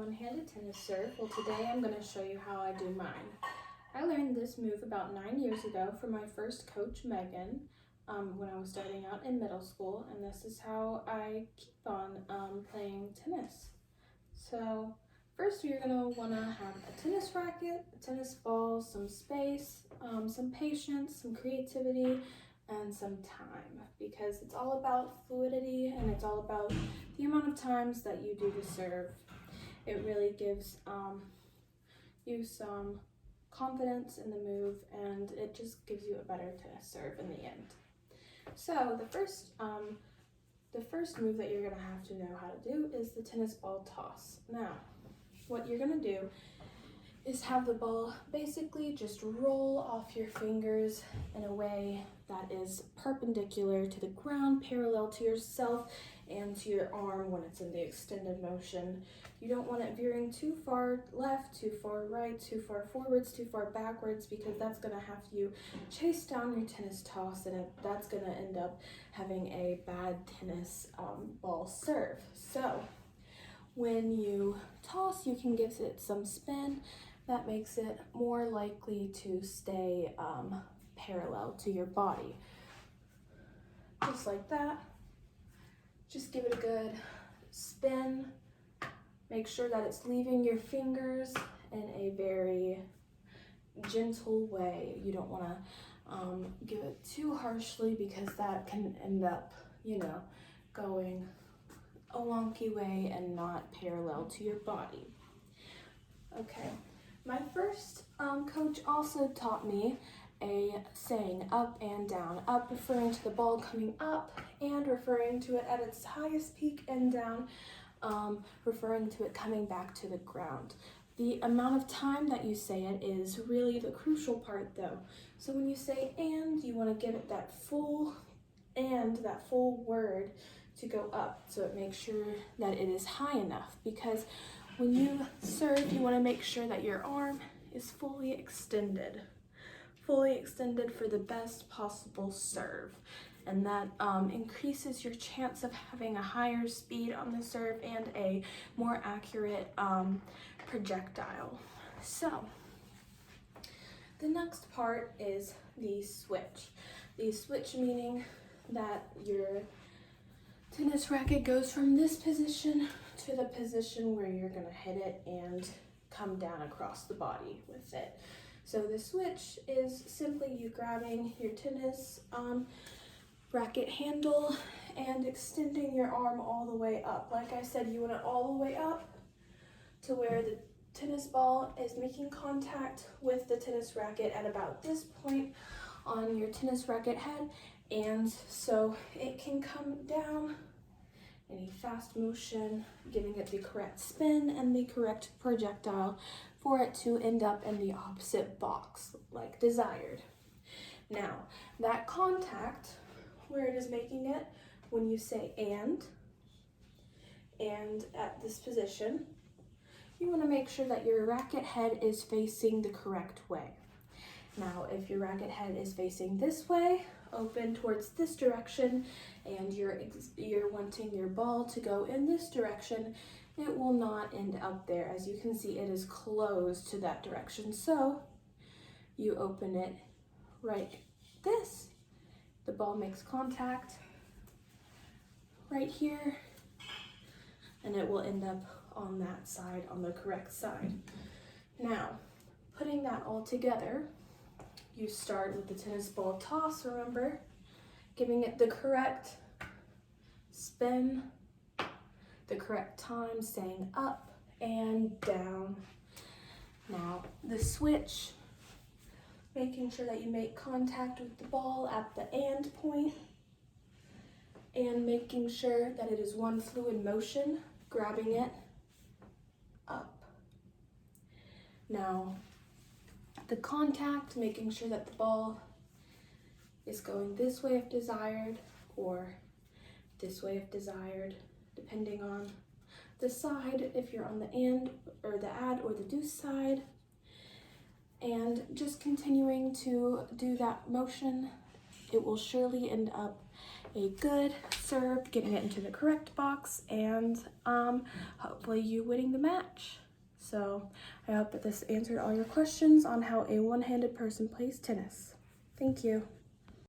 one-handed tennis serve. Well, today I'm going to show you how I do mine. I learned this move about 9 years ago from my first coach, Megan, when I was starting out in middle school, and this is how I keep on playing tennis. So first you're going to want to have a tennis racket, a tennis ball, some space, some patience, some creativity, and some time, because it's all about fluidity and it's all about the amount of times that you do the serve. It really gives you some confidence in the move, and it just gives you a better tennis serve in the end. So the first move that you're going to have to know how to do is the tennis ball toss. Now, what you're going to do is have the ball basically just roll off your fingers in a way that is perpendicular to the ground, parallel to yourself and to your arm when it's in the extended motion. You don't want it veering too far left, too far right, too far forwards, too far backwards, because that's going to have you chase down your tennis toss, and that's going to end up having a bad tennis ball serve. So when you toss, you can give it some spin. That makes it more likely to stay parallel to your body. Just like that. Just give it a good spin. Make sure that it's leaving your fingers in a very gentle way. You don't want to give it too harshly, because that can end up, going a wonky way and not parallel to your body. Okay. My first coach also taught me a saying, up and down. Up referring to the ball coming up, and referring to it at its highest peak, and down referring to it coming back to the ground. The amount of time that you say it is really the crucial part, though. So when you say and, you want to give it that full word to go up, so it makes sure that it is high enough, because when you serve, you want to make sure that your arm is fully extended for the best possible serve. And that increases your chance of having a higher speed on the serve and a more accurate projectile. So the next part is the switch. The switch meaning that your tennis racket goes from this position to the position where you're going to hit it and come down across the body with it. So the switch is simply you grabbing your tennis racket handle and extending your arm all the way up. Like I said, you want it all the way up to where the tennis ball is making contact with the tennis racket at about this point on your tennis racket head, and so it can come down in a fast motion, giving it the correct spin and the correct projectile for it to end up in the opposite box like desired. Now, that contact where it is making it, when you say and at this position, you want to make sure that your racket head is facing the correct way. Now, if your racket head is facing this way, open towards this direction, and you're wanting your ball to go in this direction, it will not end up there. As you can see, it is closed to that direction. So you open it like this. The ball makes contact right here, and it will end up on that side, on the correct side. Now, putting that all together, you start with the tennis ball toss, remember, giving it the correct spin, the correct time, saying up and down. Now, the switch, making sure that you make contact with the ball at the and point, and making sure that it is one fluid motion, grabbing it up. Now, the contact, making sure that the ball is going this way if desired, or this way if desired, depending on the side, if you're on the and or the add or the deuce side. And just continuing to do that motion, it will surely end up a good serve, getting it into the correct box, and hopefully you winning the match. So I hope that this answered all your questions on how a one-handed person plays tennis. Thank you.